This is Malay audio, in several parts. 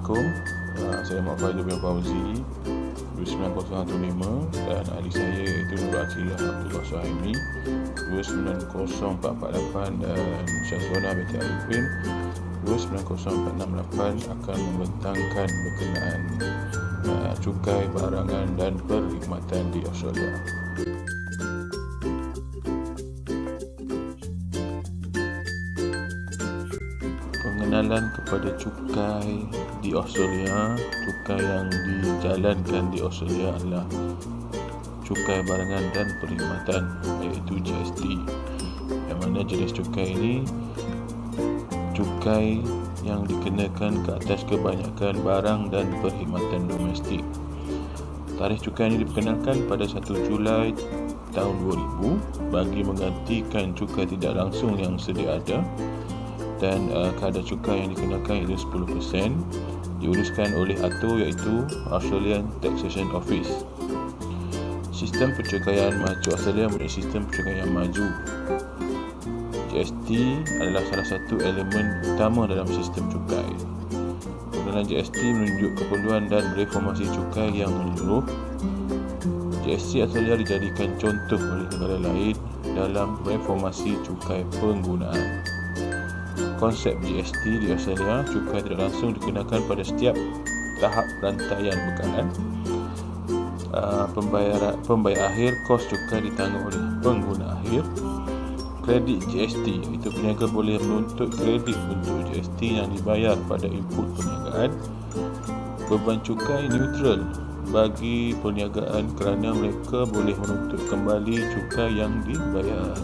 Assalamualaikum. Saya Muhammad Faizul bin Fauzi 29015 dan ahli saya iaitu Nur Akilah Abdullah Suhaimi 290448 dan Syazwana binti Arifin 290468 akan membentangkan berkenaan cukai barangan dan perkhidmatan di Australia. Pengenalan kepada cukai di Australia. Cukai yang dijalankan di Australia adalah cukai barangan dan perkhidmatan, iaitu GST. Yang mana jenis cukai ini cukai yang dikenakan ke atas kebanyakan barang dan perkhidmatan domestik. Tarikh cukai ini diperkenalkan pada 1 Julai tahun 2000 bagi menggantikan cukai tidak langsung yang sedia ada, dan kadar cukai yang dikenakan iaitu 10%, diuruskan oleh ATO iaitu Australian Taxation Office. Sistem percukaian maju Australia mempunyai sistem percukaian yang maju. GST adalah salah satu elemen utama dalam sistem cukai. Penggunaan GST menunjuk keperluan dan reformasi cukai yang menyeluruh. GST Australia dijadikan contoh oleh negara lain dalam reformasi cukai penggunaan. Konsep GST di Australia, cukai tidak langsung dikenakan pada setiap tahap rantaian bekalan. Pembayar akhir, kos cukai ditanggung oleh pengguna akhir. Kredit GST, iaitu peniaga boleh menuntut kredit untuk GST yang dibayar pada input perniagaan. Beban cukai neutral bagi perniagaan kerana mereka boleh menuntut kembali cukai yang dibayar.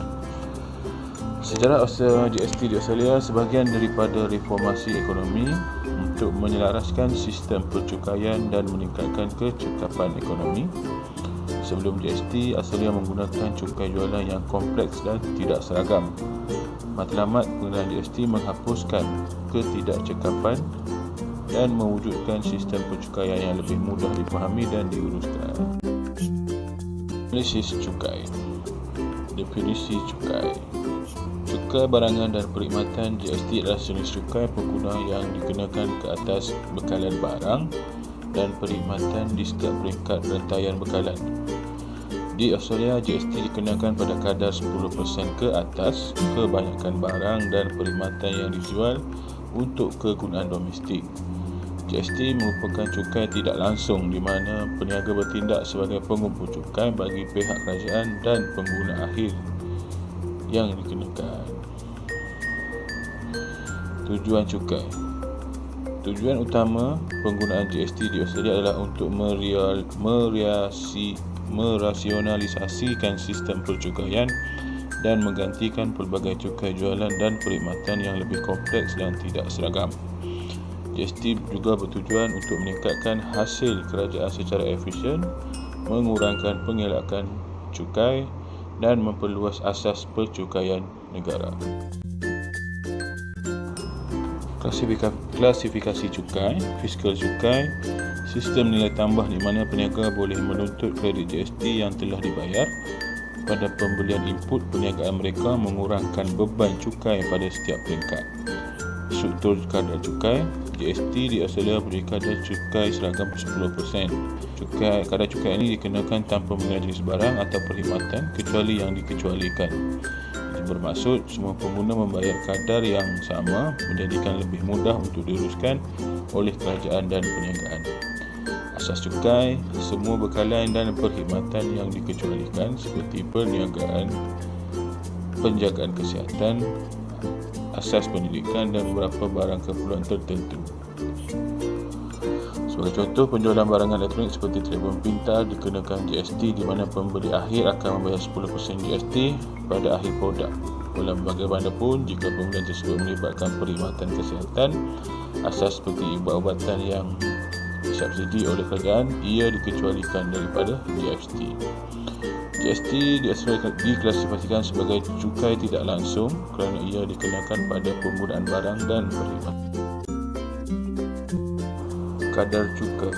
Sejarah GST di Australia sebahagian daripada reformasi ekonomi untuk menyelaraskan sistem percukaian dan meningkatkan kecekapan ekonomi. Sebelum GST, Australia menggunakan cukai jualan yang kompleks dan tidak seragam. Matlamat penggunaan GST menghapuskan ketidakcekapan dan mewujudkan sistem percukaian yang lebih mudah dipahami dan diuruskan. Analisis cukai. Definisi cukai. Cukai barangan dan perkhidmatan GST adalah jenis cukai pengguna yang dikenakan ke atas bekalan barang dan perkhidmatan di setiap peringkat rantaian bekalan. Di Australia, GST dikenakan pada kadar 10% ke atas kebanyakan barang dan perkhidmatan yang dijual untuk kegunaan domestik. GST merupakan cukai tidak langsung di mana peniaga bertindak sebagai pengumpul cukai bagi pihak kerajaan dan pengguna akhir yang dikenakan. Tujuan cukai. Tujuan utama penggunaan GST di Australia adalah untuk merasionalisasikan sistem percukaian dan menggantikan pelbagai cukai jualan dan perkhidmatan yang lebih kompleks dan tidak seragam. GST juga bertujuan untuk meningkatkan hasil kerajaan secara efisien, mengurangkan pengelakan cukai dan memperluas asas percukaian negara. Klasifikasi cukai. Fiskal cukai, sistem nilai tambah di mana peniaga boleh menuntut kredit GST yang telah dibayar pada pembelian input perniagaan mereka, mengurangkan beban cukai pada setiap peringkat. Struktur kadar cukai. GST di Australia beri kadar cukai seragam 10%. Kadar cukai ini dikenakan tanpa mengenai jenis barang atau perkhidmatan kecuali yang dikecualikan. Itu bermaksud semua pengguna membayar kadar yang sama, menjadikan lebih mudah untuk diuruskan oleh kerajaan dan perniagaan. Asas cukai, semua bekalan dan perkhidmatan yang dikecualikan seperti perniagaan, penjagaan kesihatan, asas pendidikan dan beberapa barang keperluan tertentu. Sebagai contoh, penjualan barangan elektronik seperti telefon pintar dikenakan GST di mana pembeli akhir akan membayar 10% GST pada akhir produk. Dalam berbagai mana pun, jika pembelian tersebut melibatkan perkhidmatan kesihatan, asas seperti ubat-ubatan yang disubsidi oleh kerajaan, ia dikecualikan daripada GST. GST diklasifikasikan sebagai cukai tidak langsung kerana ia dikenakan pada penggunaan barang dan perkhidmatan. Kadar cukai.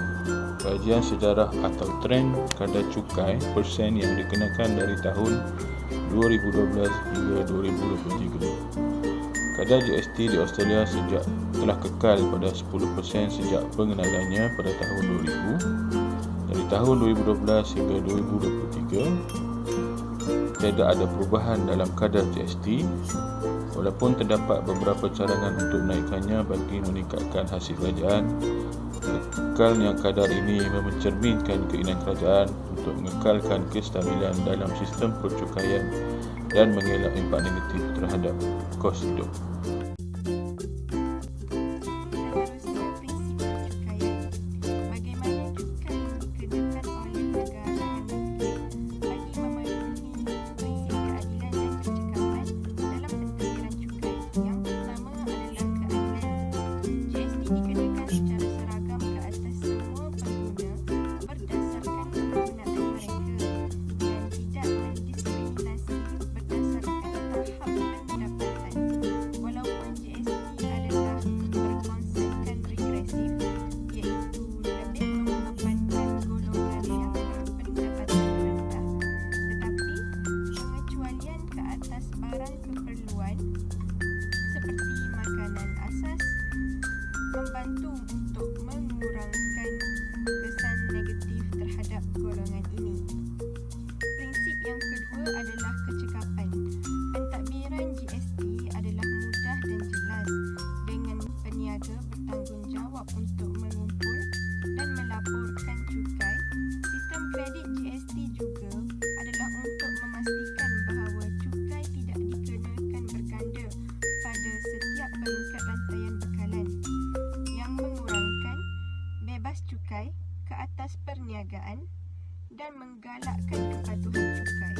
Kajian sejarah atau trend kadar cukai persen yang dikenakan dari tahun 2012 hingga 2023. Kadar GST di Australia sejak telah kekal pada 10% sejak pengenalannya pada tahun 2000. Dari tahun 2012 hingga 2023, tidak ada perubahan dalam kadar GST, walaupun terdapat beberapa cadangan untuk menaikkannya bagi meningkatkan hasil kerajaan. Kekalnya kadar ini mencerminkan keinginan kerajaan untuk mengekalkan kestabilan dalam sistem percukaian dan mengelak impak negatif terhadap kos hidup. Membantu untuk mengurangkan kesan negatif terhadap golongan ini. Prinsip yang kedua adalah kecekapan. Pentadbiran GST adalah mudah dan jelas dengan peniaga bertanggungjawab untuk mengumpul dan melaporkan cukai. Sistem kredit GST juga adalah untuk memastikan bahawa cukai tidak dikenakan berganda pada setiap peringkat rantaian bekalan, yang mengurangkan bebas cukai ke atas perniagaan dan menggalakkan kepatuhan cukai.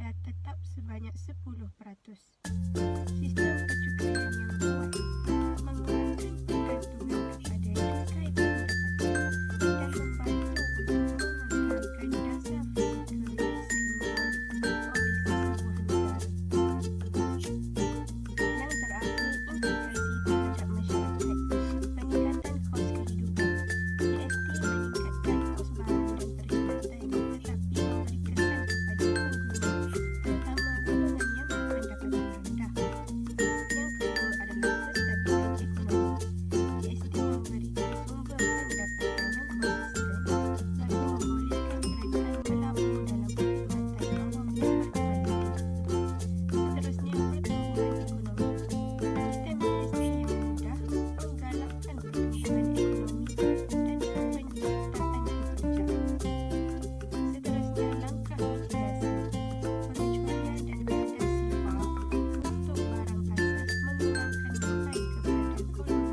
kadar tetap sebanyak 10%. Sistem percukaian yang kuat mengurangkan pergantungan kepada cukai pendapatan dan membantu untuk mengekalkan dasar fizikal yang seimbang oleh sesebuah negara. Yang terakhir, integrasi terhadap masyarakat. Peningkatan kos kehidupan. GST meningkatkan kos barang dan perkhidmatan tetapi memberi kesan kepada pengguna, terutama golongan yang berpendapatan rendah. Yang kedua adalah kestabilan ekonomi. GST memberikan sumber pendapatan yang konsisten bagi membolehkan kerajaan melabur dalam perkhidmatan awam yang berkualiti. Seterusnya, pertumbuhan ekonomi. Sistem GST yang mudah menggalakkan pertumbuhan ekonomi dan penciptaan pekerjaan. Seterusnya, langkah mitigasi. Pengecualian dan gradasi PAR untuk barang asas mengurangkan beban kepada golongan yang berpendapatan rendah. Terdapat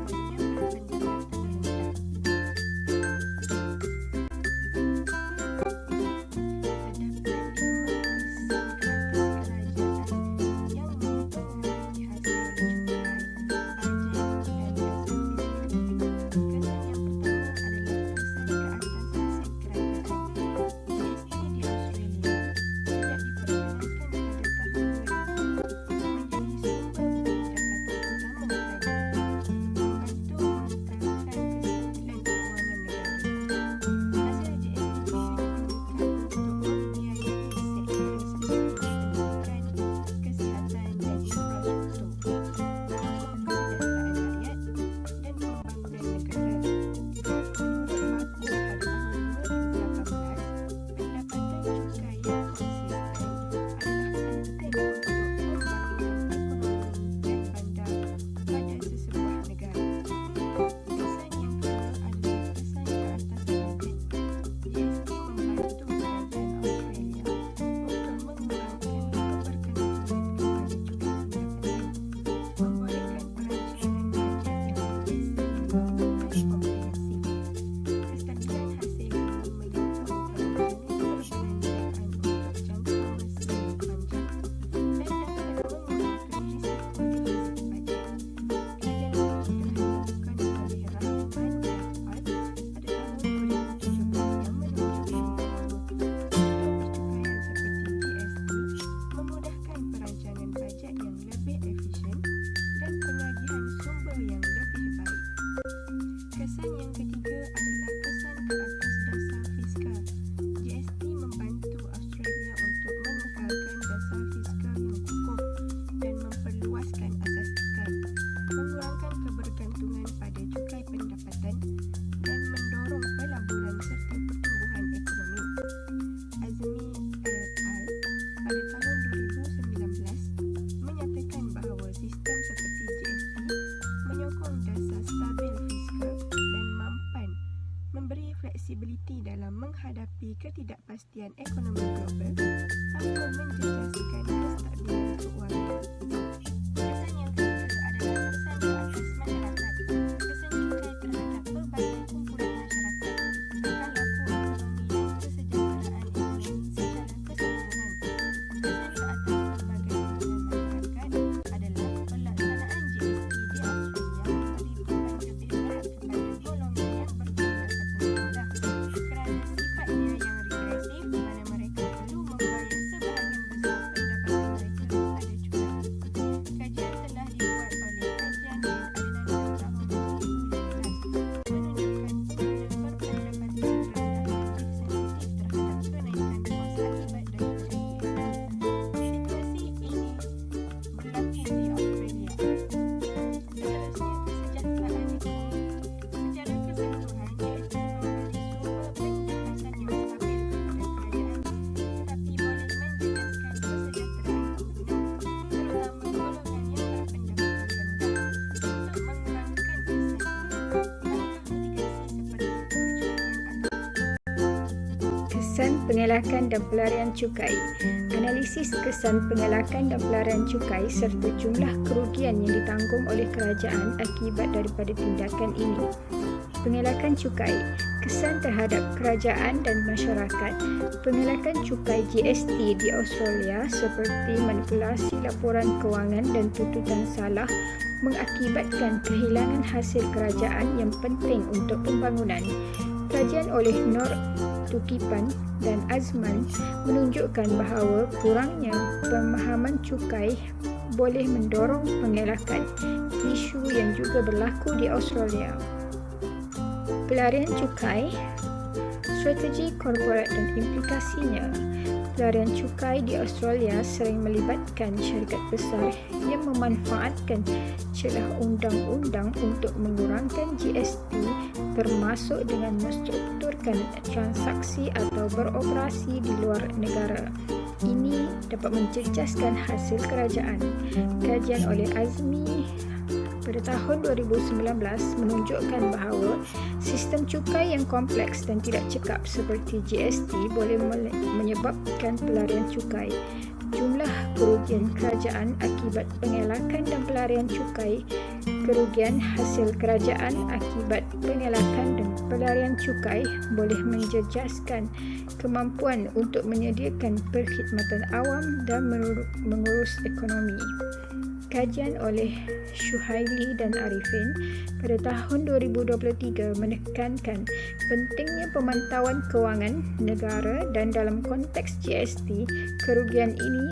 5 kesan ke atas kerajaan yang mempengaruhi hasil cukai, pajak dan dasar fiskal. Kesan yang pertama adalah kesan ke atas aset kerajaan. GST di Australia sejak diperkenalkan pada tahun 2000 menjadi sumber pendapatan utama kerajaan, membantu mengekalkan kestabilan kewangan negara. Hasil GST digunakan untuk membiayai sektor seperti pendidikan, kesihatan dan infrastruktur, untuk kesejahteraan rakyat dan pembangunan negara. Menurut baku pada tahun 2018, pendapatan cukai yang konsisten adalah penting untuk pembangunan ekonomi dan bandar pada sesebuah negara. Kesan yang kedua adalah kesan ke atas bajet. GST membantu kerajaan Australia untuk mengurangkan kebergantungan kepada cukai pendapatan, membolehkan perancangan bajet yang lebih seimbang dan komprehensif. Kestabilan hasil ini menyokong perancangan perbelanjaan untuk jangka masa yang panjang dan dapat mengurangkan risiko defisit bajet. Kajian ini telah dilakukan oleh Rahman et al. Pada tahun 2017 yang menunjukkan bahawa sistem percukaian seperti GST memudahkan perancangan bajet yang lebih efisien dan pengagihan sumber yang lebih baik. Kesan yang ketiga adalah kesan ke atas dasar fiskal. GST membantu Australia untuk mengekalkan dasar fiskal yang kukuh dan memperluaskan asas cukai, mengurangkan kebergantungan pada cukai pendapatan dan mendorong pelaburan serta pertumbuhan ekonomi. Azmi et al. Pada tahun 2019 menyatakan bahawa sistem seperti GST menyokong dasar stabil fiskal dan mampan memberi fleksibiliti dalam menghadapi ketidakpastian ekonomi global tanpa menjejaskan kestabilan keuangan. Kesan yang ketiga adalah kesan ke atas masyarakat. Kesan cukai terhadap pelbagai kumpulan masyarakat, tingkah laku ekonomi dan kesejahteraan ekonomi secara keseluruhan. Kesan ke atas pelbagai kumpulan masyarakat adalah pelaksanaan GST di Australia memberi beban lebih berat kepada golongan yang berpendapatan rendah kerana sifatnya yang regresif, di mana mereka perlu membayar sebahagian besar pendapatan mereka kepada cukai. Kajian telah dibuat oleh Kajian dan Adnan pada tahun 2015 menunjukkan pengguna berpendapatan rendah lebih sensitif terhadap kenaikan kos akibat daripada GST. Situasi ini berlaku di Australia. Seterusnya, kesejahteraan ekonomi. Secara keseluruhan, GST memberi sumber pendapatan yang stabil kepada kerajaan tetapi boleh menjejaskan kesejahteraan pengguna, terutama golongan yang berpendapatan rendah. Untuk mengurangkan kesan ini, langkah mitigasi seperti pengecualian atau Kesan pengelakan dan pelarian cukai. Analisis kesan pengelakan dan pelarian cukai serta jumlah kerugian yang ditanggung oleh kerajaan akibat daripada tindakan ini. Pengelakan cukai, kesan terhadap kerajaan dan masyarakat. Pengelakan cukai GST di Australia seperti manipulasi laporan kewangan dan tuntutan salah mengakibatkan kehilangan hasil kerajaan yang penting untuk pembangunan. Kajian oleh Nur Tukipan dan Azman menunjukkan bahawa kurangnya pemahaman cukai boleh mendorong pengelakan, isu yang juga berlaku di Australia. Pelarian cukai, strategi korporat dan implikasinya. Pelarian cukai di Australia sering melibatkan syarikat besar yang memanfaatkan celah undang-undang untuk mengurangkan GST, termasuk dengan menstrukturkan transaksi atau beroperasi di luar negara. Ini dapat menjejaskan hasil kerajaan. Kajian oleh Azmi pada tahun 2019 menunjukkan bahawa sistem cukai yang kompleks dan tidak cekap seperti GST boleh menyebabkan pelarian cukai. Jumlah kerugian kerajaan akibat pengelakan dan pelarian cukai, kerugian hasil kerajaan akibat pengelakan dan pelarian cukai boleh menjejaskan kemampuan untuk menyediakan perkhidmatan awam dan mengurus ekonomi. Kajian oleh Syuhaili dan Arifin pada tahun 2023 menekankan pentingnya pemantauan kewangan negara dan dalam konteks GST, kerugian ini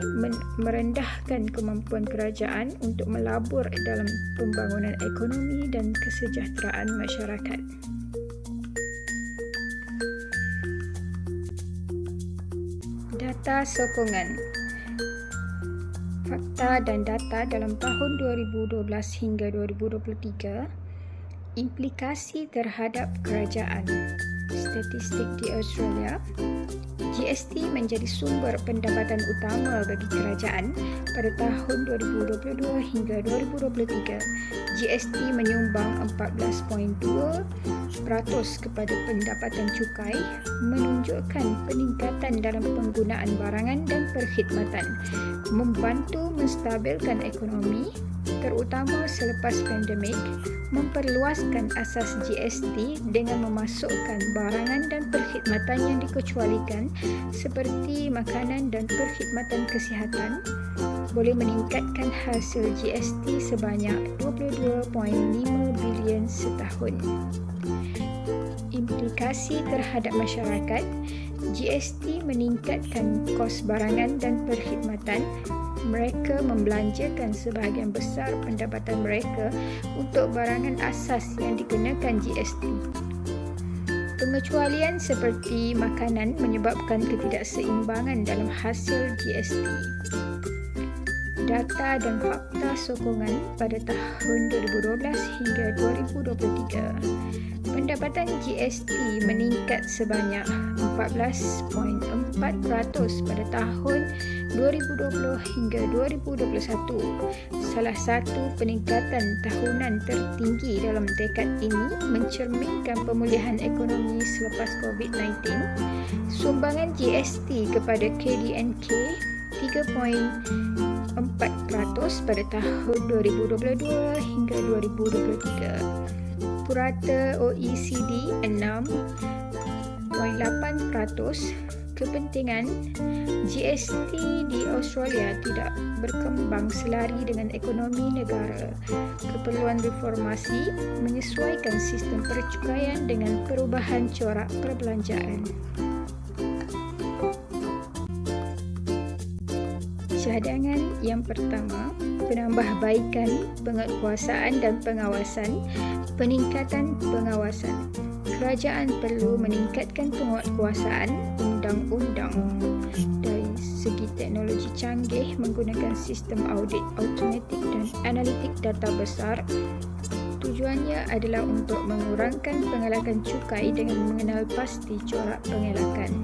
merendahkan kemampuan kerajaan untuk melabur dalam pembangunan ekonomi dan kesejahteraan masyarakat. Data sokongan. Fakta dan data dalam tahun 2012 hingga 2023, implikasi terhadap kerajaan. Statistik di Australia, GST menjadi sumber pendapatan utama bagi kerajaan pada tahun 2022 hingga 2023. GST menyumbang 14.2% kepada pendapatan cukai, menunjukkan peningkatan dalam penggunaan barangan dan perkhidmatan, membantu menstabilkan ekonomi, terutama selepas pandemik, memperluaskan asas GST dengan memasukkan barangan dan perkhidmatan yang dikecualikan seperti makanan dan perkhidmatan kesihatan, boleh meningkatkan hasil GST sebanyak 22.5 bilion setahun. Implikasi terhadap masyarakat, GST meningkatkan kos barangan dan perkhidmatan. Mereka membelanjakan sebahagian besar pendapatan mereka untuk barangan asas yang dikenakan GST. Pengecualian seperti makanan menyebabkan ketidakseimbangan dalam hasil GST. Data dan fakta sokongan pada tahun 2012 hingga 2023. Pendapatan GST meningkat sebanyak 14.4% pada tahun 2020 hingga 2021. Salah satu peningkatan tahunan tertinggi dalam dekad ini mencerminkan pemulihan ekonomi selepas COVID-19. Sumbangan GST kepada KDNK 3.4% pada tahun 2022 hingga 2023. Purata OECD 6.8%. Kepentingan GST di Australia tidak berkembang selari dengan ekonomi negara. Keperluan reformasi menyesuaikan sistem percukaian dengan perubahan corak perbelanjaan. Cadangan yang pertama, penambahbaikan penguatkuasaan dan pengawasan, peningkatan pengawasan. Kerajaan perlu meningkatkan penguatkuasaan undang-undang dari segi teknologi canggih menggunakan sistem audit automatik dan analitik data besar. Tujuannya adalah untuk mengurangkan pengelakan cukai dengan mengenal pasti corak pengelakan.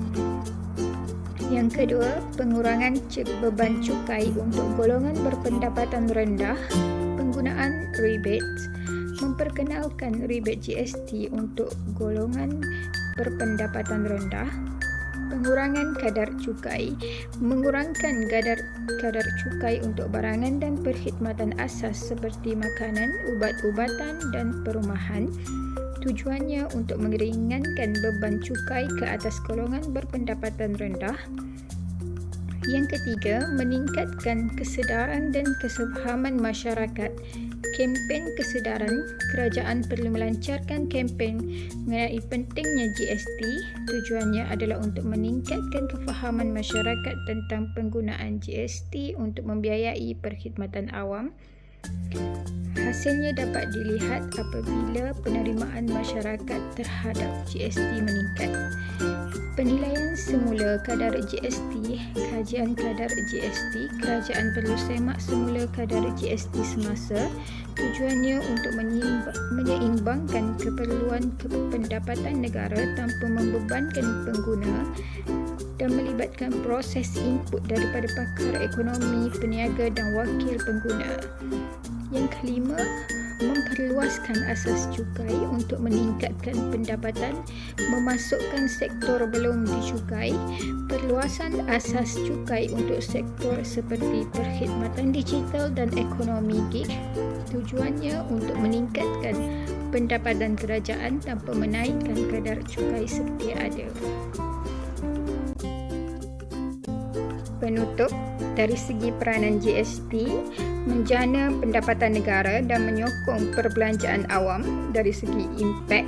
Yang kedua, pengurangan beban cukai untuk golongan berpendapatan rendah, penggunaan rebates, memperkenalkan rebate GST untuk golongan berpendapatan rendah, pengurangan kadar cukai, mengurangkan kadar cukai untuk barangan dan perkhidmatan asas seperti makanan, ubat-ubatan dan perumahan. Tujuannya untuk meringankan beban cukai ke atas golongan berpendapatan rendah. Yang ketiga, meningkatkan kesedaran dan kesepahaman masyarakat. Kempen kesedaran, kerajaan perlu melancarkan kempen mengenai pentingnya GST. Tujuannya adalah untuk meningkatkan kefahaman masyarakat tentang penggunaan GST untuk membiayai perkhidmatan awam. Hasilnya dapat dilihat apabila penerimaan masyarakat terhadap GST meningkat. Penilaian semula kadar GST, kajian kadar GST, kerajaan perlu semak semula kadar GST semasa. Tujuannya untuk menyeimbangkan keperluan pendapatan negara tanpa membebankan pengguna dan melibatkan proses input daripada pakar ekonomi, peniaga dan wakil pengguna. Yang kelima, memperluaskan asas cukai untuk meningkatkan pendapatan, memasukkan sektor belum dicukai. Perluasan asas cukai untuk sektor seperti perkhidmatan digital dan ekonomi gig. Tujuannya untuk meningkatkan pendapatan kerajaan tanpa menaikkan kadar cukai seperti ada. Penutup, dari segi peranan GST, menjana pendapatan negara dan menyokong perbelanjaan awam. Dari segi impak,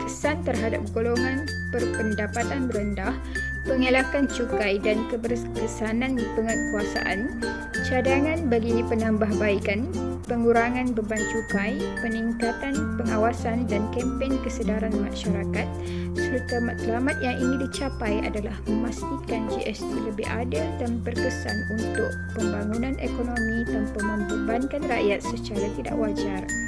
kesan terhadap golongan berpendapatan rendah, pengelakan cukai dan keberkesanan penguasaan, cadangan bagi penambahbaikan, pengurangan beban cukai, peningkatan pengawasan dan kempen kesedaran masyarakat, serta matlamat yang ingin dicapai adalah memastikan GST lebih adil dan berkesan untuk pembangunan ekonomi tanpa membebankan rakyat secara tidak wajar.